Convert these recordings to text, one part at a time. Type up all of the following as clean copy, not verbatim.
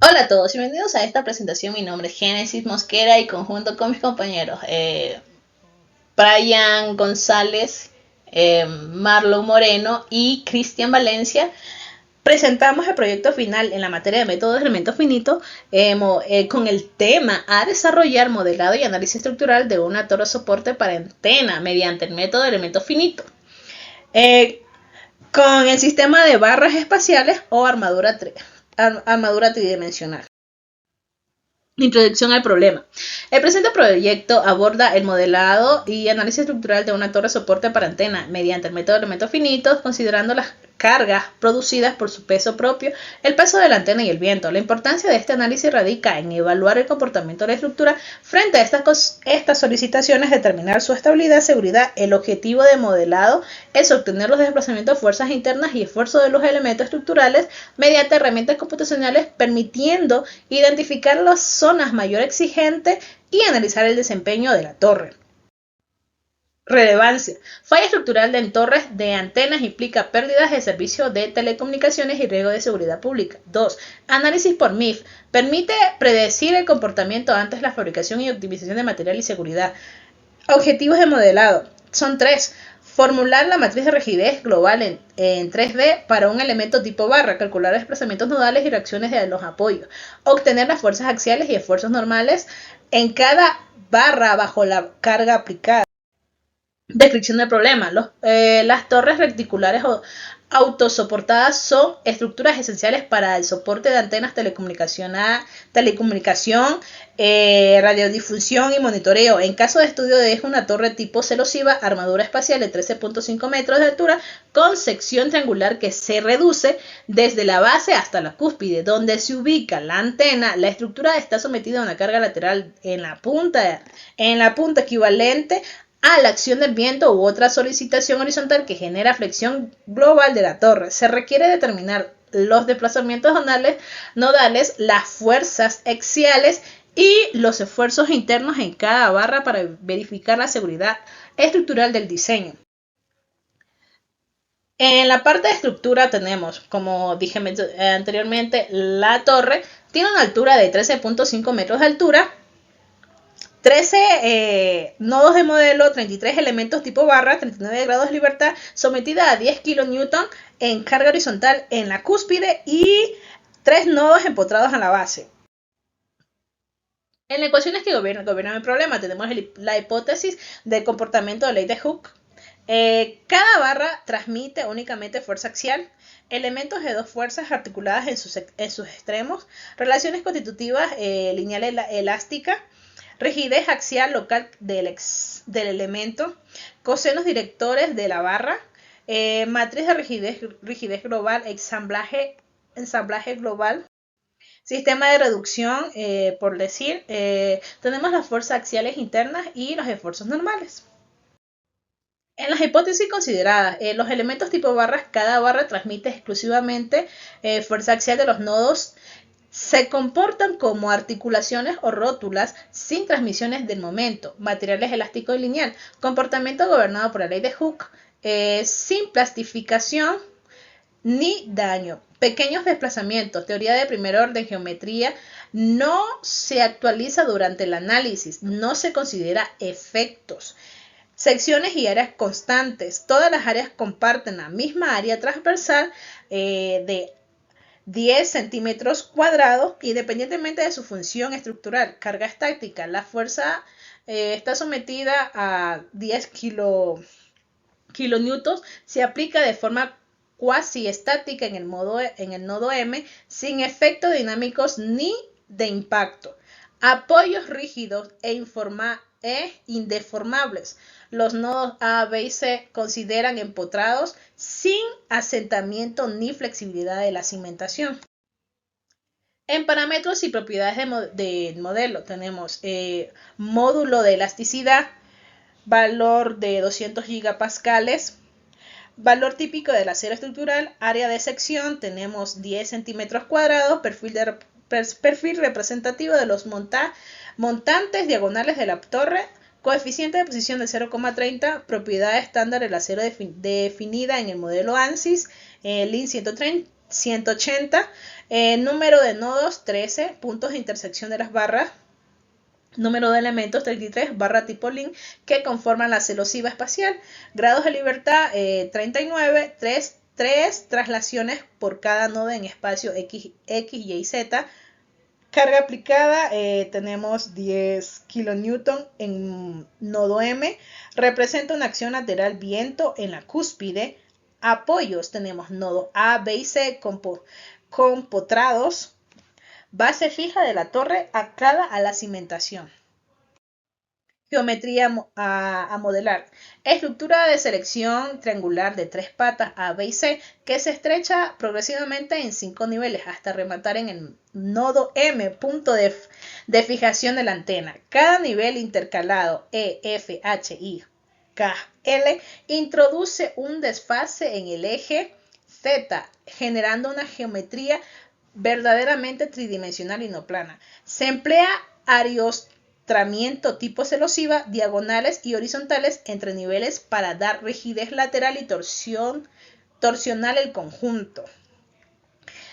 Hola a todos, bienvenidos a esta presentación. Mi nombre es Génesis Mosquera y conjunto con mis compañeros Brian González, Marlon Moreno y Cristian Valencia presentamos el proyecto final en la materia de métodos de elementos finitos con el tema a desarrollar modelado y análisis estructural de una torre soporte para antena mediante el método de elementos finitos. Con el sistema de barras espaciales o armadura tridimensional. Introducción al problema. El presente proyecto aborda el modelado y análisis estructural de una torre soporte para antena mediante el método de elementos finitos, considerando las cargas producidas por su peso propio, el peso de la antena y el viento. La importancia de este análisis radica en evaluar el comportamiento de la estructura frente a estas solicitaciones, determinar su estabilidad, seguridad. El objetivo de modelado es obtener los desplazamientos de fuerzas internas y esfuerzo de los elementos estructurales mediante herramientas computacionales, permitiendo identificar las zonas mayor exigentes y analizar el desempeño de la torre. Relevancia. Falla estructural en torres de antenas implica pérdidas de servicio de telecomunicaciones y riesgo de seguridad pública. 2. Análisis por MIF. Permite predecir el comportamiento antes de la fabricación y optimización de material y seguridad. Objetivos de modelado. Son 3. Formular la matriz de rigidez global en 3D para un elemento tipo barra, calcular desplazamientos nodales y reacciones de los apoyos, obtener las fuerzas axiales y esfuerzos normales en cada barra bajo la carga aplicada. Descripción del problema. Las torres reticulares o autosoportadas son estructuras esenciales para el soporte de antenas, telecomunicación, radiodifusión y monitoreo. En caso de estudio de una torre tipo celosiva, armadura espacial de 13.5 metros de altura con sección triangular que se reduce desde la base hasta la cúspide, donde se ubica la antena. La estructura está sometida a una carga lateral en la punta equivalente a la acción del viento u otra solicitación horizontal que genera flexión global de la torre. Se requiere determinar los desplazamientos nodales, las fuerzas axiales y los esfuerzos internos en cada barra para verificar la seguridad estructural del diseño. En la parte de estructura tenemos, como dije anteriormente, la torre tiene una altura de 13.5 metros de altura, 13 nodos de modelo, 33 elementos tipo barra, 39 grados de libertad, sometida a 10 kN en carga horizontal en la cúspide y 3 nodos empotrados en la base. En ecuaciones que gobiernan el problema tenemos la hipótesis del comportamiento de ley de Hooke. Cada barra transmite únicamente fuerza axial, elementos de dos fuerzas articuladas en sus extremos, relaciones constitutivas lineal elástica, rigidez axial local del elemento, cosenos directores de la barra, matriz de rigidez global, ensamblaje global, sistema de reducción, por decir, tenemos las fuerzas axiales internas y los esfuerzos normales. En las hipótesis consideradas, los elementos tipo barras, cada barra transmite exclusivamente fuerza axial de los nodos. Se comportan como articulaciones o rótulas sin transmisiones del momento, materiales elástico y lineal, comportamiento gobernado por la ley de Hooke, sin plastificación ni daño, pequeños desplazamientos, teoría de primer orden, geometría, no se actualiza durante el análisis, no se considera efectos. Secciones y áreas constantes, todas las áreas comparten la misma área transversal de 10 centímetros cuadrados, independientemente de su función estructural. Carga estática. La fuerza está sometida a 10 kilonewtons. Se aplica de forma cuasi estática en el nodo M, sin efectos dinámicos ni de impacto. Apoyos rígidos e indeformables. Los nodos A, B y C consideran empotrados sin asentamiento ni flexibilidad de la cimentación. En parámetros y propiedades del modelo tenemos módulo de elasticidad, valor de 200 gigapascales, valor típico del acero estructural, área de sección, tenemos 10 centímetros cuadrados, perfil representativo de los montantes diagonales de la torre, coeficiente de posición de 0,30, propiedad estándar del acero definida en el modelo ANSYS, LIN 180. Número de nodos 13, puntos de intersección de las barras. Número de elementos 33, barra tipo link que conforman la celosiva espacial. Grados de libertad 39, 3 traslaciones por cada nodo en espacio X, Y y Z. Carga aplicada, tenemos 10 kN en nodo M. Representa una acción lateral viento en la cúspide. Apoyos, tenemos nodo A, B y C compotrados. Base fija de la torre anclada a la cimentación. Geometría a modelar. Estructura de selección triangular de 3 patas A, B y C que se estrecha progresivamente en 5 niveles hasta rematar en el nodo M, punto de fijación de la antena. Cada nivel intercalado E, F, H, I, K, L introduce un desfase en el eje Z, generando una geometría verdaderamente tridimensional y no plana. Se emplea ariostramiento tipo celosiva, diagonales y horizontales entre niveles para dar rigidez lateral y torsional el conjunto.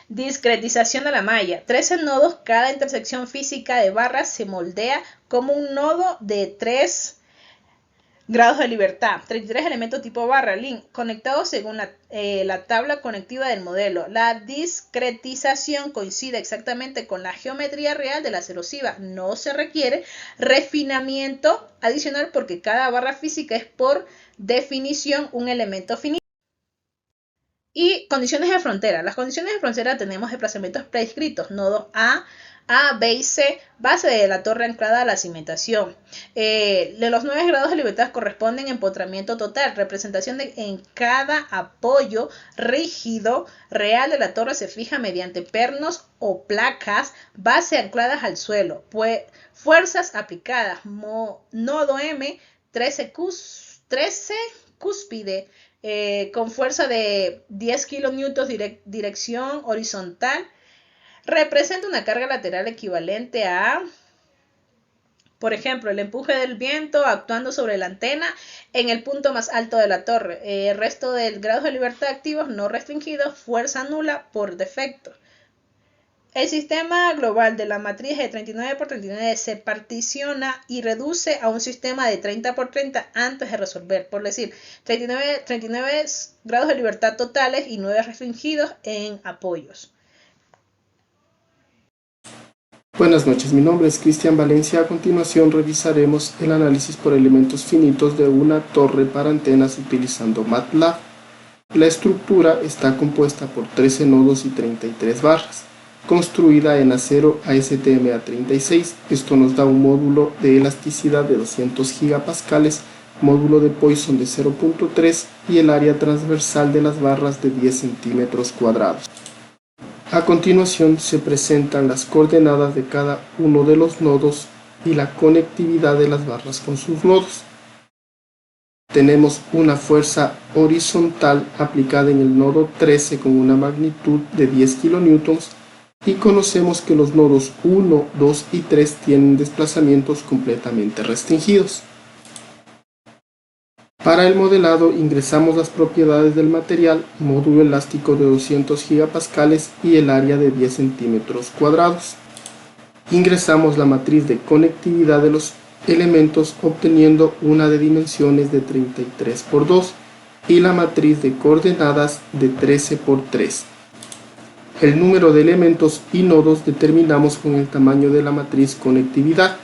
Discretización de la malla. 13 nodos, cada intersección física de barras se moldea como un nodo de 3 grados de libertad, 33 elementos tipo barra, link, conectados según la tabla conectiva del modelo. La discretización coincide exactamente con la geometría real de la celosiva. No se requiere refinamiento adicional porque cada barra física es por definición un elemento finito. Y condiciones de frontera. Las condiciones de frontera tenemos desplazamientos prescritos, nodos A, B y C, base de la torre anclada a la cimentación. De los 9 grados de libertad corresponden empotramiento total, representación en cada apoyo rígido real de la torre se fija mediante pernos o placas, base ancladas al suelo. Fuerzas aplicadas, nodo M, 13 cúspide, con fuerza de 10 kN, dirección horizontal. Representa una carga lateral equivalente a, por ejemplo, el empuje del viento actuando sobre la antena en el punto más alto de la torre. Resto del grado de libertad activos no restringidos, fuerza nula por defecto. El sistema global de la matriz de 39 por 39 se particiona y reduce a un sistema de 30 por 30 antes de resolver, por decir, 39 grados de libertad totales y 9 restringidos en apoyos. Buenas noches, mi nombre es Cristian Valencia. A continuación revisaremos el análisis por elementos finitos de una torre para antenas utilizando MATLAB. La estructura está compuesta por 13 nodos y 33 barras, construida en acero ASTM A36. Esto nos da un módulo de elasticidad de 200 gigapascales, módulo de Poisson de 0.3 y el área transversal de las barras de 10 centímetros cuadrados. A continuación se presentan las coordenadas de cada uno de los nodos y la conectividad de las barras con sus nodos. Tenemos una fuerza horizontal aplicada en el nodo 13 con una magnitud de 10 kN y conocemos que los nodos 1, 2 y 3 tienen desplazamientos completamente restringidos. Para el modelado ingresamos las propiedades del material, módulo elástico de 200 gigapascales y el área de 10 centímetros cuadrados. Ingresamos la matriz de conectividad de los elementos obteniendo una de dimensiones de 33 por 2 y la matriz de coordenadas de 13 por 3. El número de elementos y nodos determinamos con el tamaño de la matriz conectividad,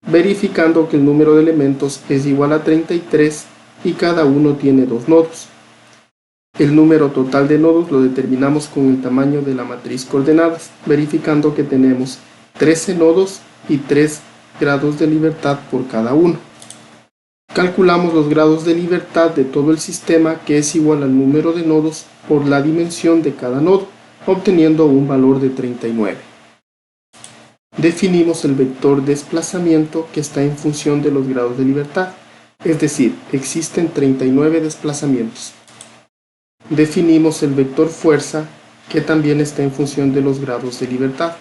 verificando que el número de elementos es igual a 33 y cada uno tiene 2 nodos. El número total de nodos lo determinamos con el tamaño de la matriz coordenadas, verificando que tenemos 13 nodos y 3 grados de libertad por cada uno. Calculamos los grados de libertad de todo el sistema, que es igual al número de nodos por la dimensión de cada nodo, obteniendo un valor de 39. Definimos el vector desplazamiento que está en función de los grados de libertad, es decir, existen 39 desplazamientos. Definimos el vector fuerza que también está en función de los grados de libertad.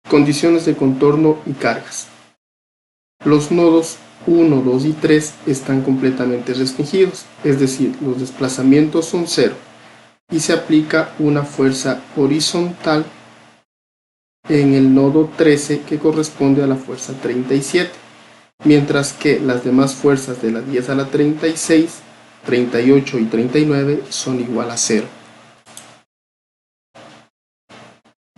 Condiciones de contorno y cargas. Los nodos 1, 2 y 3 están completamente restringidos, es decir, los desplazamientos son 0. y se aplica una fuerza horizontal en el nodo 13 que corresponde a la fuerza 37, mientras que las demás fuerzas de la 10 a la 36, 38 y 39 son igual a 0.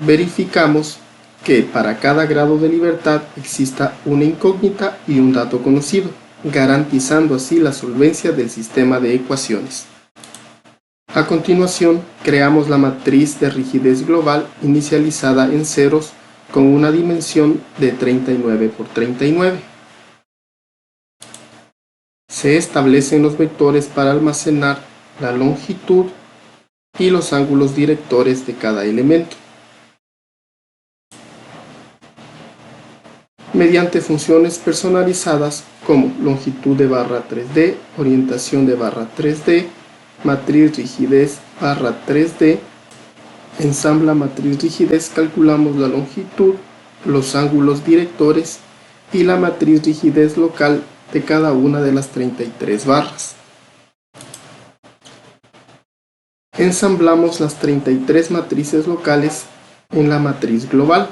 Verificamos que para cada grado de libertad exista una incógnita y un dato conocido, garantizando así la solvencia del sistema de ecuaciones. A continuación, creamos la matriz de rigidez global inicializada en ceros con una dimensión de 39 por 39. Se establecen los vectores para almacenar la longitud y los ángulos directores de cada elemento. Mediante funciones personalizadas como longitud de barra 3D, orientación de barra 3D, matriz rigidez barra 3D, ensambla matriz rigidez, calculamos la longitud, los ángulos directores y la matriz rigidez local de cada una de las 33 barras. Ensamblamos las 33 matrices locales en la matriz global.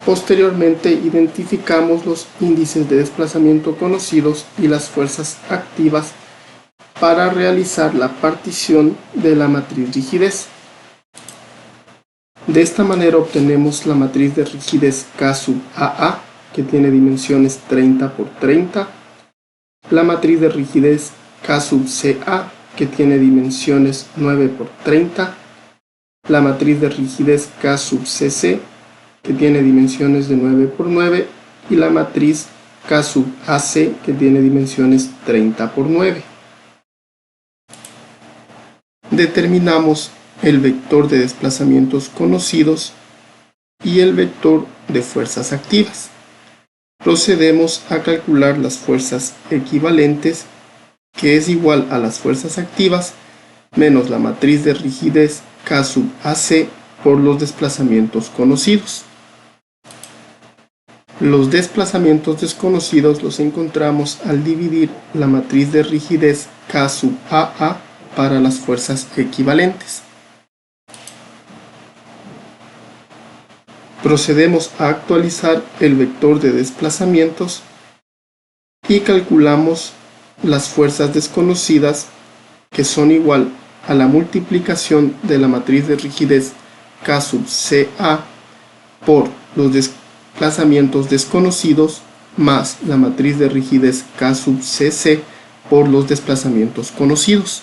Posteriormente identificamos los índices de desplazamiento conocidos y las fuerzas activas para realizar la partición de la matriz rigidez. De esta manera obtenemos la matriz de rigidez K sub AA, que tiene dimensiones 30 por 30, la matriz de rigidez K sub CA, que tiene dimensiones 9 por 30, la matriz de rigidez K sub CC, que tiene dimensiones de 9 por 9, y la matriz K sub AC, que tiene dimensiones 30 por 9. Determinamos el vector de desplazamientos conocidos y el vector de fuerzas activas. Procedemos a calcular las fuerzas equivalentes, que es igual a las fuerzas activas menos la matriz de rigidez K sub AC por los desplazamientos conocidos. Los desplazamientos desconocidos los encontramos al dividir la matriz de rigidez K sub AA para las fuerzas equivalentes. Procedemos a actualizar el vector de desplazamientos y calculamos las fuerzas desconocidas, que son igual a la multiplicación de la matriz de rigidez K sub CA por los desplazamientos desconocidos más la matriz de rigidez K sub CC por los desplazamientos conocidos.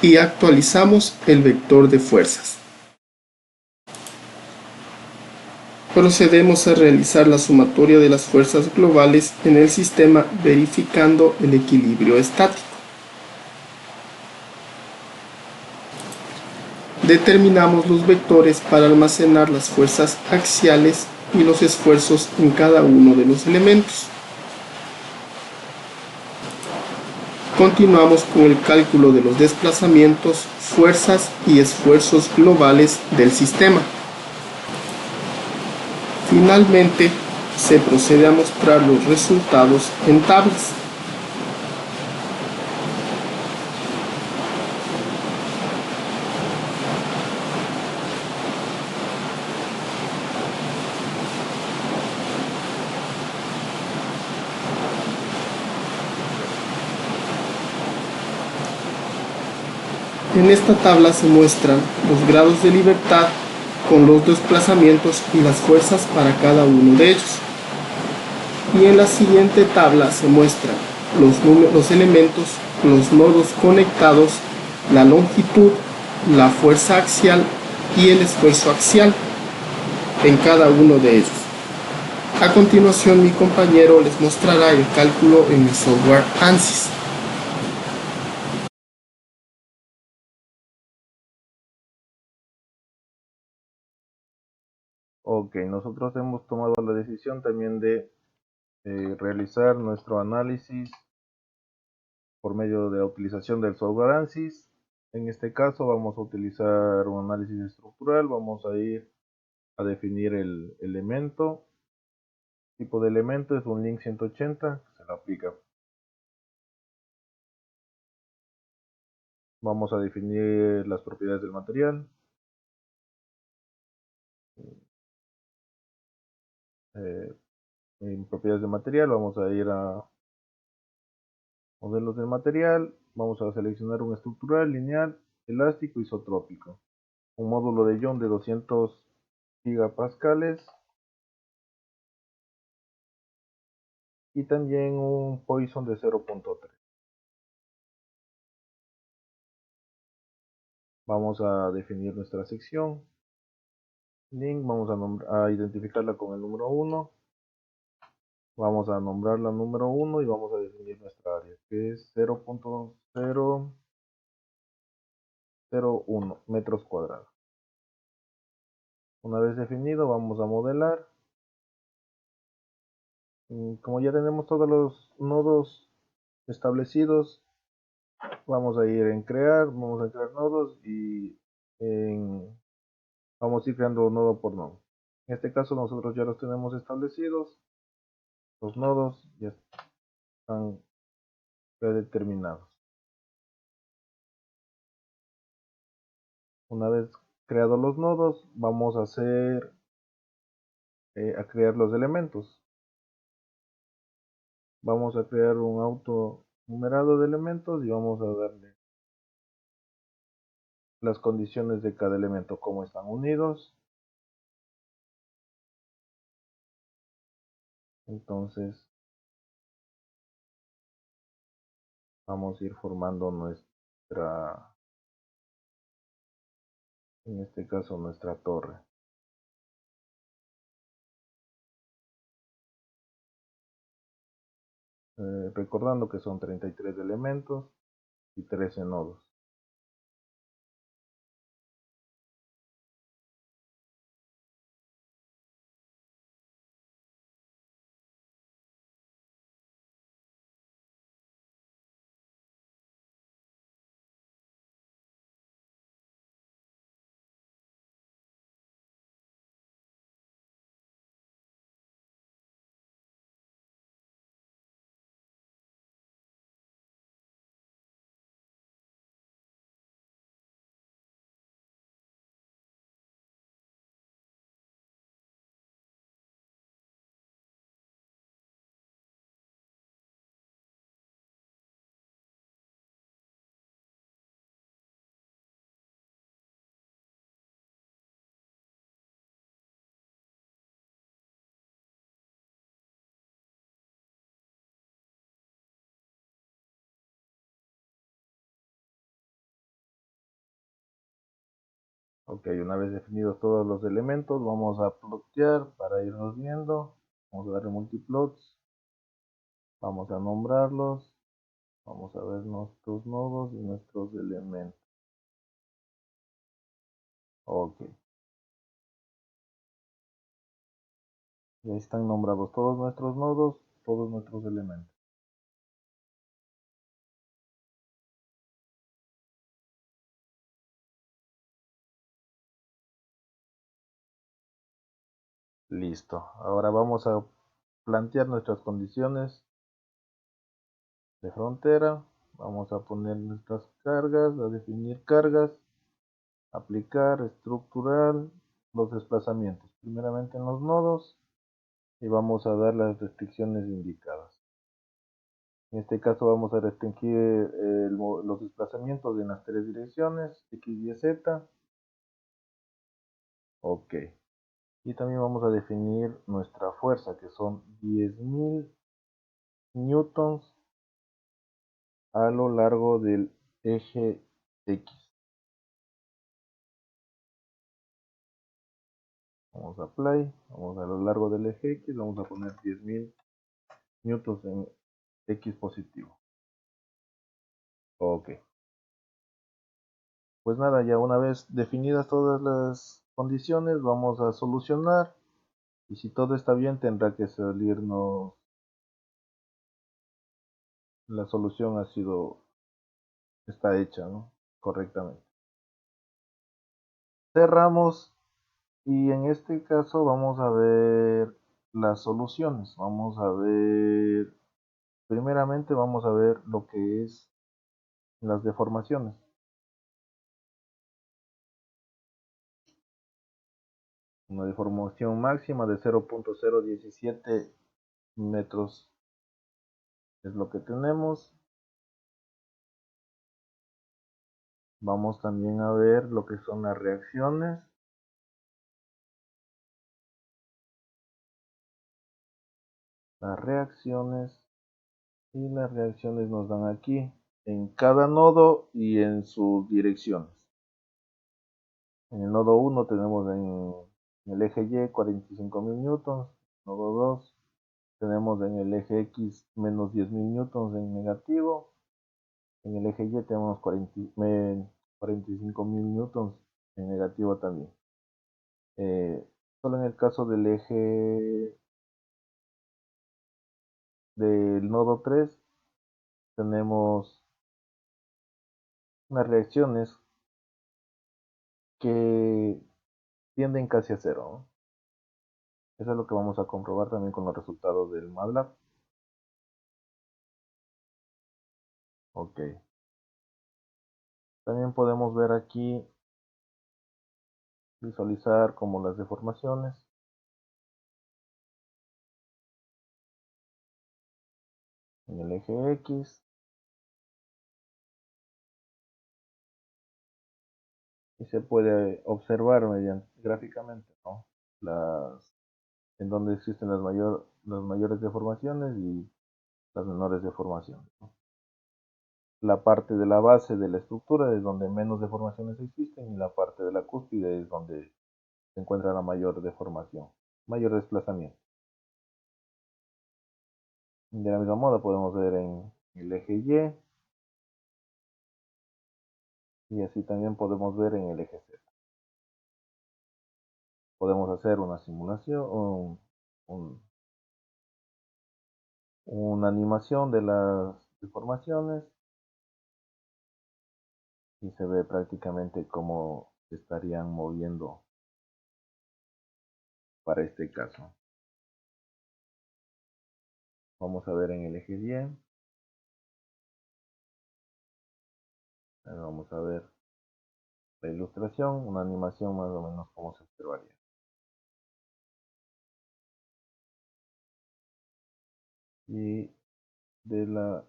Y actualizamos el vector de fuerzas. Procedemos a realizar la sumatoria de las fuerzas globales en el sistema verificando el equilibrio estático. Determinamos los vectores para almacenar las fuerzas axiales y los esfuerzos en cada uno de los elementos. Continuamos con el cálculo de los desplazamientos, fuerzas y esfuerzos globales del sistema. Finalmente, se procede a mostrar los resultados en tablas. En esta tabla se muestran los grados de libertad con los desplazamientos y las fuerzas para cada uno de ellos. Y en la siguiente tabla se muestran los elementos, los nodos conectados, la longitud, la fuerza axial y el esfuerzo axial en cada uno de ellos. A continuación, mi compañero les mostrará el cálculo en el software ANSYS. Ok, nosotros hemos tomado la decisión también de realizar nuestro análisis por medio de la utilización del software ANSYS. En este caso vamos a utilizar un análisis estructural, vamos a ir a definir el elemento. Tipo de elemento es un link 180, se lo aplica. Vamos a definir las propiedades del material. En propiedades de material vamos a ir a modelos del material, vamos a seleccionar un estructural, lineal, elástico, isotrópico. Un módulo de ion de 200 gigapascales y también un Poisson de 0.3. Vamos a definir nuestra sección. Link, vamos a identificarla con el número 1. Vamos a nombrarla número 1 y vamos a definir nuestra área, que es 0.001 metros cuadrados. Una vez definido, vamos a modelar. Como ya tenemos todos los nodos establecidos, vamos a ir vamos a crear nodos y vamos a ir creando nodo por nodo. En este caso nosotros ya los tenemos establecidos, los nodos ya están predeterminados. Una vez creados los nodos, vamos a crear los elementos. Vamos a crear un auto numerado de elementos y vamos a darle las condiciones de cada elemento, cómo están unidos. Entonces vamos a ir formando en este caso nuestra torre. Recordando que son 33 elementos y 13 nodos. Ok, una vez definidos todos los elementos, vamos a plotear para irnos viendo. Vamos a darle multiplots. Vamos a nombrarlos. Vamos a ver nuestros nodos y nuestros elementos. Ok. Ya están nombrados todos nuestros nodos, todos nuestros elementos. Listo. Ahora vamos a plantear nuestras condiciones de frontera. Vamos a poner nuestras cargas, a definir cargas, aplicar, estructural, los desplazamientos. Primeramente en los nodos y vamos a dar las restricciones indicadas. En este caso vamos a restringir los desplazamientos en las tres direcciones, X, Y, Z. Ok. Y también vamos a definir nuestra fuerza, que son 10.000 newtons a lo largo del eje X. Vamos a apply, vamos a lo largo del eje X, vamos a poner 10.000 newtons en X positivo. Ok. Pues nada, ya una vez definidas todas las condiciones, vamos a solucionar Y si todo está bien, tendrá que salirnos la solución está hecha, ¿no? Correctamente. Cerramos y en este caso vamos a ver las soluciones. Primeramente vamos a ver lo que es las deformaciones. Una deformación máxima de 0.017 metros es lo que tenemos. Vamos también a ver lo que son las reacciones. Y las reacciones nos dan aquí en cada nodo y en sus direcciones. En el nodo 1 tenemos en el eje Y 45.000 newtons, nodo 2 tenemos en el eje X menos 10.000 newtons en negativo, en el eje Y tenemos 45.000 newtons en negativo también. Solo en el caso del eje del nodo 3 tenemos unas reacciones que tienden casi a cero, ¿no? Eso es lo que vamos a comprobar también con los resultados del MATLAB. Ok. También podemos ver aquí, visualizar como las deformaciones. En el eje X. Y se puede observar gráficamente, ¿no? En donde existen las mayores deformaciones y las menores deformaciones, ¿no? La parte de la base de la estructura es donde menos deformaciones existen y la parte de la cúspide es donde se encuentra la mayor deformación, mayor desplazamiento. De la misma modo podemos ver en el eje Y así también podemos ver en el eje Z. Podemos hacer una simulación, una animación de las deformaciones y se ve prácticamente cómo se estarían moviendo para este caso. Vamos a ver en el eje 10. Vamos a ver la ilustración, una animación más o menos como se observaría. Y de los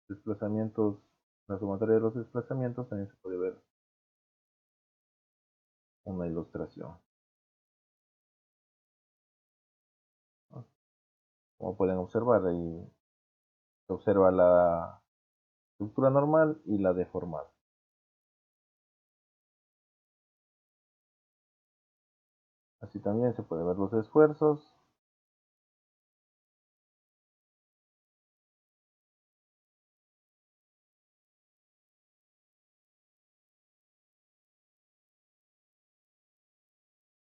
desplazamientos, la sumatoria de los desplazamientos también se puede ver una ilustración. Como pueden observar, ahí se observa la estructura normal y la deformada. Así también se puede ver los esfuerzos.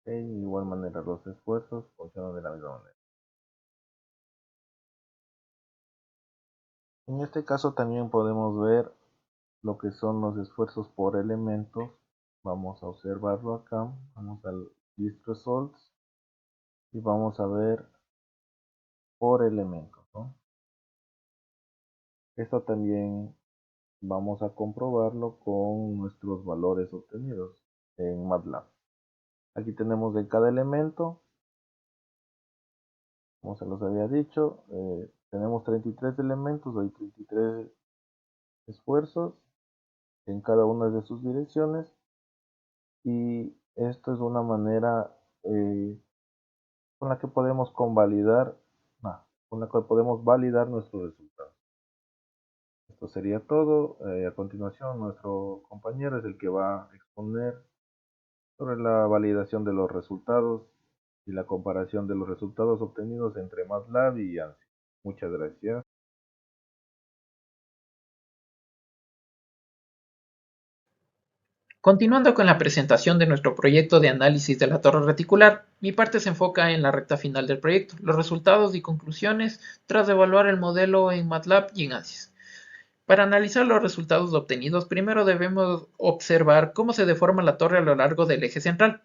De igual manera los esfuerzos funcionan de la misma manera. En este caso también podemos ver lo que son los esfuerzos por elementos. Vamos a observarlo acá. Vamos al List Results y vamos a ver por elementos, ¿no? Esto también vamos a comprobarlo con nuestros valores obtenidos en MATLAB. Aquí tenemos de cada elemento, como se los había dicho, tenemos 33 elementos, hay 33 esfuerzos en cada una de sus direcciones y esto es una manera con la que podemos con la que podemos validar nuestros resultados. Esto sería todo. A continuación nuestro compañero es el que va a exponer sobre la validación de los resultados y la comparación de los resultados obtenidos entre MATLAB y ANSYS. Muchas gracias. Continuando con la presentación de nuestro proyecto de análisis de la torre reticular, mi parte se enfoca en la recta final del proyecto, los resultados y conclusiones tras evaluar el modelo en MATLAB y en ANSYS. Para analizar los resultados obtenidos, primero debemos observar cómo se deforma la torre a lo largo del eje central.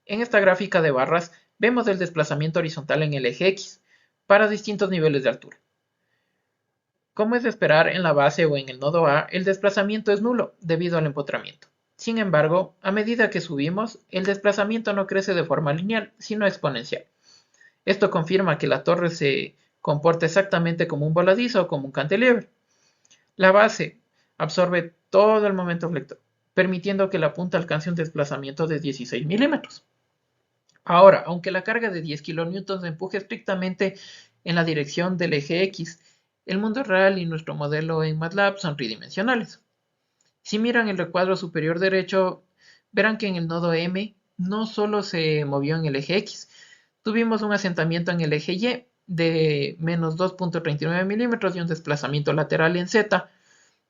En esta gráfica de barras vemos el desplazamiento horizontal en el eje X para distintos niveles de altura. Como es de esperar, en la base o en el nodo A, el desplazamiento es nulo debido al empotramiento. Sin embargo, a medida que subimos, el desplazamiento no crece de forma lineal, sino exponencial. Esto confirma que la torre se comporta exactamente como un voladizo o como un cantilever. La base absorbe todo el momento flector, permitiendo que la punta alcance un desplazamiento de 16 milímetros. Ahora, aunque la carga de 10 kilonewtons empuje estrictamente en la dirección del eje X, el mundo real y nuestro modelo en MATLAB son tridimensionales. Si miran el recuadro superior derecho, verán que en el nodo M no solo se movió en el eje X, tuvimos un asentamiento en el eje Y de menos 2.39 milímetros y un desplazamiento lateral en Z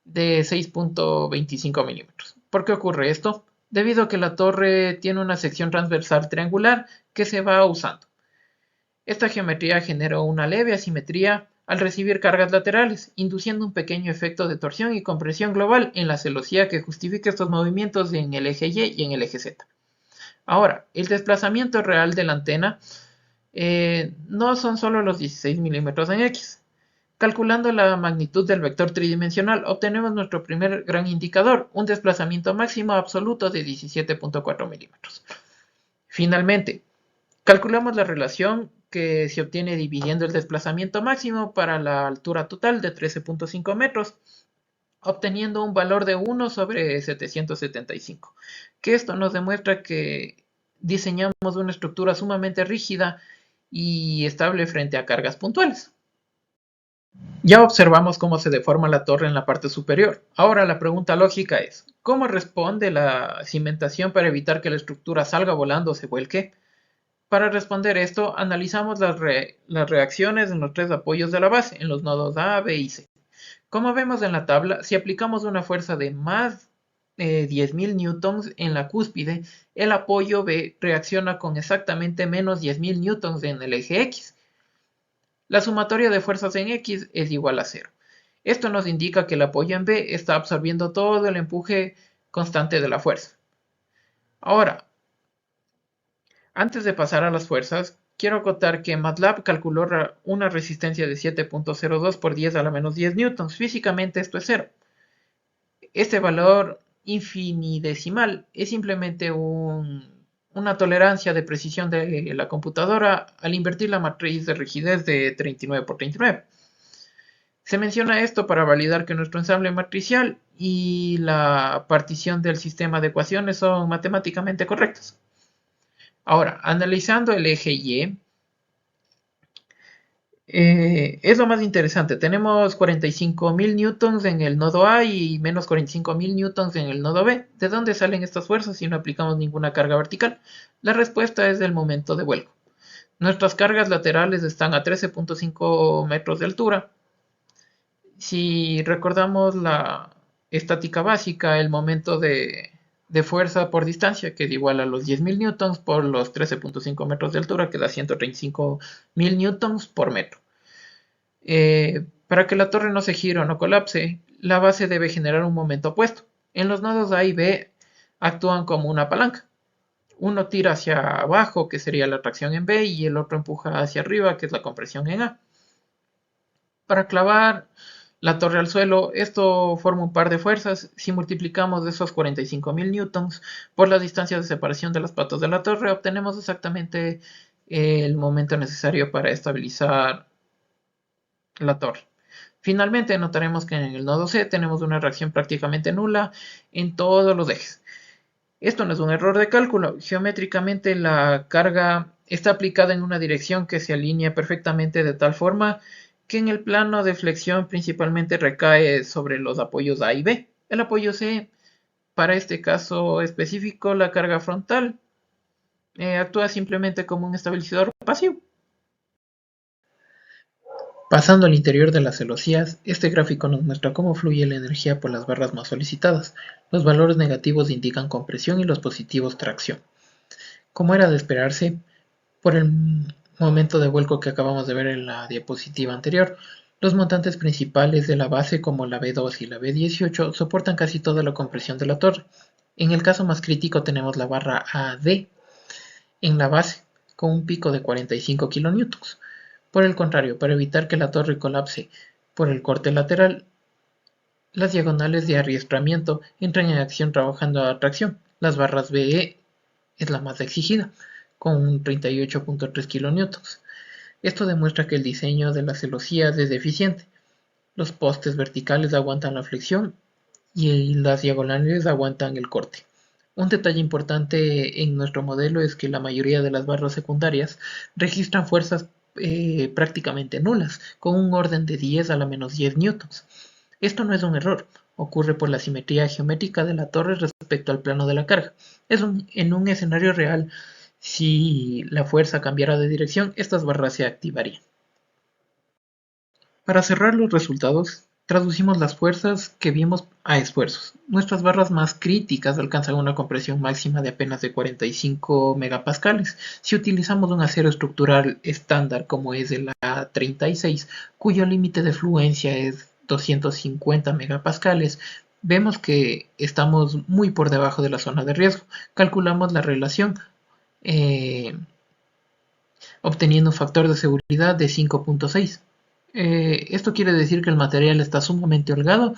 de 6.25 milímetros. ¿Por qué ocurre esto? Debido a que la torre tiene una sección transversal triangular que se va usando. Esta geometría genera una leve asimetría al recibir cargas laterales, induciendo un pequeño efecto de torsión y compresión global en la celosía que justifica estos movimientos en el eje Y y en el eje Z. Ahora, el desplazamiento real de la antena no son solo los 16 milímetros en X. Calculando la magnitud del vector tridimensional, obtenemos nuestro primer gran indicador, un desplazamiento máximo absoluto de 17.4 milímetros. Finalmente, calculamos la relación que se obtiene dividiendo el desplazamiento máximo para la altura total de 13.5 metros, obteniendo un valor de 1 sobre 775, que esto nos demuestra que diseñamos una estructura sumamente rígida y estable frente a cargas puntuales. Ya observamos cómo se deforma la torre en la parte superior. Ahora la pregunta lógica es, ¿cómo responde la cimentación para evitar que la estructura salga volando o se vuelque? Para responder esto, analizamos las reacciones en los tres apoyos de la base, en los nodos A, B y C. Como vemos en la tabla, si aplicamos una fuerza de más 10.000 newtons en la cúspide, el apoyo B reacciona con exactamente menos 10.000 newtons en el eje X. La sumatoria de fuerzas en X es igual a 0. Esto nos indica que el apoyo en B está absorbiendo todo el empuje constante de la fuerza. Ahora, antes de pasar a las fuerzas, quiero acotar que MATLAB calculó una resistencia de 7.02 por 10 a la menos 10 newtons. Físicamente esto es 0. Este valor infinitesimal es simplemente una tolerancia de precisión de la computadora al invertir la matriz de rigidez de 39 por 39. Se menciona esto para validar que nuestro ensamble matricial y la partición del sistema de ecuaciones son matemáticamente correctas. Ahora, analizando el eje Y, es lo más interesante. Tenemos 45.000 newtons en el nodo A y menos 45.000 newtons en el nodo B. ¿De dónde salen estas fuerzas si no aplicamos ninguna carga vertical? La respuesta es del momento de vuelco. Nuestras cargas laterales están a 13.5 metros de altura. Si recordamos la estática básica, el momento de fuerza por distancia, que es igual a los 10.000 newtons por los 13.5 metros de altura, que da 135.000 newtons por metro. Para que la torre no se gire o no colapse, la base debe generar un momento opuesto. En los nodos A y B actúan como una palanca. Uno tira hacia abajo, que sería la tracción en B, y el otro empuja hacia arriba, que es la compresión en A. Para clavar la torre al suelo, esto forma un par de fuerzas. Si multiplicamos esos 45.000 newtons por la distancia de separación de las patas de la torre, obtenemos exactamente el momento necesario para estabilizar la torre. Finalmente, notaremos que en el nodo C tenemos una reacción prácticamente nula en todos los ejes. Esto no es un error de cálculo. Geométricamente, la carga está aplicada en una dirección que se alinea perfectamente de tal forma que en el plano de flexión principalmente recae sobre los apoyos A y B. El apoyo C, para este caso específico, la carga frontal, actúa simplemente como un estabilizador pasivo. Pasando al interior de las celosías, este gráfico nos muestra cómo fluye la energía por las barras más solicitadas. Los valores negativos indican compresión y los positivos tracción. Como era de esperarse, por el momento de vuelco que acabamos de ver en la diapositiva anterior, los montantes principales de la base como la B2 y la B18 soportan casi toda la compresión de la torre. En el caso más crítico tenemos la barra AD en la base, con un pico de 45 kN. Por el contrario, para evitar que la torre colapse por el corte lateral, las diagonales de arrastramiento entran en acción trabajando a tracción. Las barras BE es la más exigida, con un 38.3 kN. Esto demuestra que el diseño de las celosías es eficiente. Los postes verticales aguantan la flexión y las diagonales aguantan el corte. Un detalle importante en nuestro modelo es que la mayoría de las barras secundarias registran fuerzas prácticamente nulas, con un orden de 10 a la menos 10 newtons. Esto no es un error, ocurre por la simetría geométrica de la torre respecto al plano de la carga. En un escenario real, si la fuerza cambiara de dirección, estas barras se activarían. Para cerrar los resultados, traducimos las fuerzas que vimos a esfuerzos. Nuestras barras más críticas alcanzan una compresión máxima de apenas de 45 megapascales. Si utilizamos un acero estructural estándar como es el A36, cuyo límite de fluencia es 250 megapascales, vemos que estamos muy por debajo de la zona de riesgo. Calculamos la relación obteniendo un factor de seguridad de 5.6. Esto quiere decir que el material está sumamente holgado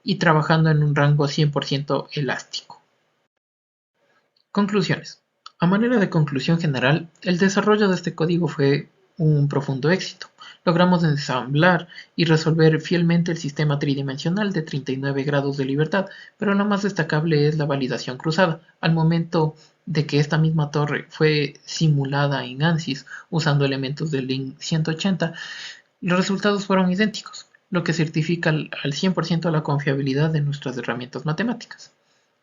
y trabajando en un rango 100% elástico. Conclusiones. A manera de conclusión general, el desarrollo de este código fue un profundo éxito. Logramos ensamblar y resolver fielmente el sistema tridimensional de 39 grados de libertad, pero lo más destacable es la validación cruzada. Al momento de que esta misma torre fue simulada en ANSYS usando elementos del Link 180, los resultados fueron idénticos, lo que certifica al 100% la confiabilidad de nuestras herramientas matemáticas.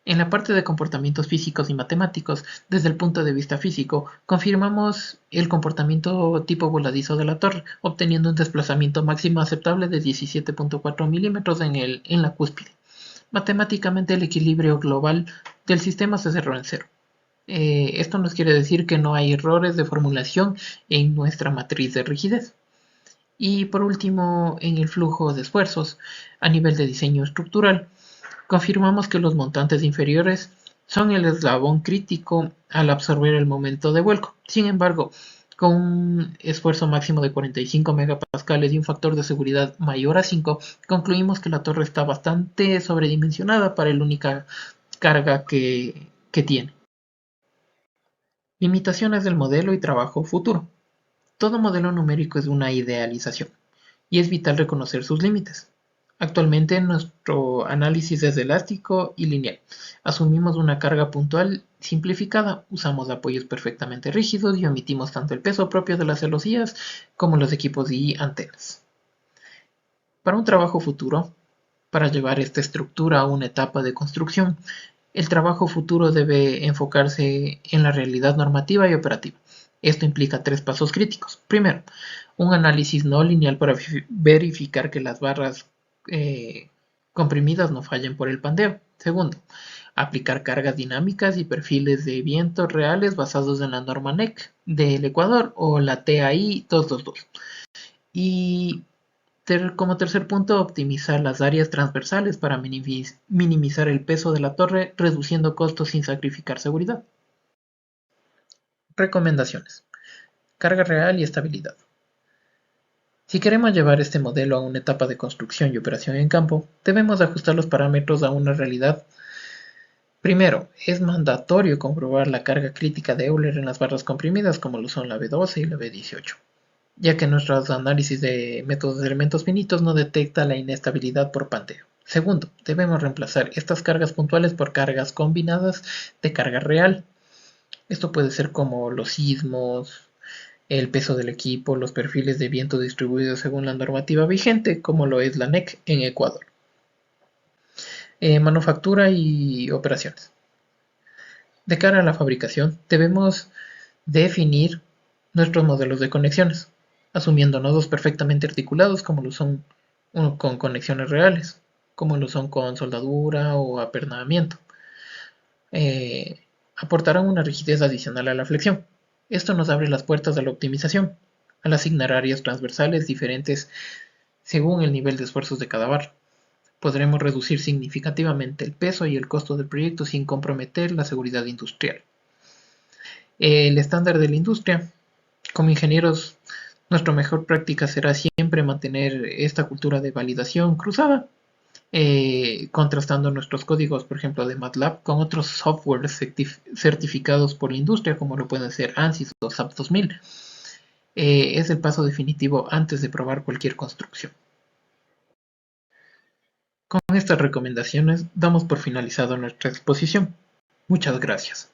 En la parte de comportamientos físicos y matemáticos, desde el punto de vista físico, confirmamos el comportamiento tipo voladizo de la torre, obteniendo un desplazamiento máximo aceptable de 17.4 milímetros en la cúspide. Matemáticamente, el equilibrio global del sistema se cerró en cero. Esto nos quiere decir que no hay errores de formulación en nuestra matriz de rigidez. Y por último, en el flujo de esfuerzos, a nivel de diseño estructural, confirmamos que los montantes inferiores son el eslabón crítico al absorber el momento de vuelco. Sin embargo, con un esfuerzo máximo de 45 megapascales y un factor de seguridad mayor a 5, concluimos que la torre está bastante sobredimensionada para la única carga que tiene. Limitaciones del modelo y trabajo futuro. Todo modelo numérico es una idealización, y es vital reconocer sus límites. Actualmente nuestro análisis es elástico y lineal. Asumimos una carga puntual simplificada, usamos apoyos perfectamente rígidos y omitimos tanto el peso propio de las celosías como los equipos y antenas. Para un trabajo futuro, para llevar esta estructura a una etapa de construcción, el trabajo futuro debe enfocarse en la realidad normativa y operativa. Esto implica 3 pasos críticos. Primero, un análisis no lineal para verificar que las barras comprimidas no fallen por el pandeo. Segundo, aplicar cargas dinámicas y perfiles de viento reales basados en la norma NEC del Ecuador o la TAI 222. Y como tercer punto, optimizar las áreas transversales para minimizar el peso de la torre, reduciendo costos sin sacrificar seguridad. Recomendaciones. Carga real y estabilidad. Si queremos llevar este modelo a una etapa de construcción y operación en campo, debemos ajustar los parámetros a una realidad. Primero, es mandatorio comprobar la carga crítica de Euler en las barras comprimidas como lo son la B12 y la B18, ya que nuestros análisis de métodos de elementos finitos no detecta la inestabilidad por pandeo. Segundo, debemos reemplazar estas cargas puntuales por cargas combinadas de carga real. Esto puede ser como los sismos, el peso del equipo, los perfiles de viento distribuidos según la normativa vigente, como lo es la NEC en Ecuador. Manufactura y operaciones. De cara a la fabricación, debemos definir nuestros modelos de conexiones. asumiendo nodos perfectamente articulados como lo son con conexiones reales, como lo son con soldadura o apernamiento. Aportarán una rigidez adicional a la flexión. Esto nos abre las puertas a la optimización, al asignar áreas transversales diferentes según el nivel de esfuerzos de cada barra. Podremos reducir significativamente el peso y el costo del proyecto sin comprometer la seguridad industrial. El estándar de la industria. Como ingenieros, nuestra mejor práctica será siempre mantener esta cultura de validación cruzada, contrastando nuestros códigos, por ejemplo, de MATLAB con otros softwares certificados por la industria, como lo pueden ser ANSYS o SAP 2000. Es el paso definitivo antes de probar cualquier construcción. Con estas recomendaciones damos por finalizado nuestra exposición. Muchas gracias.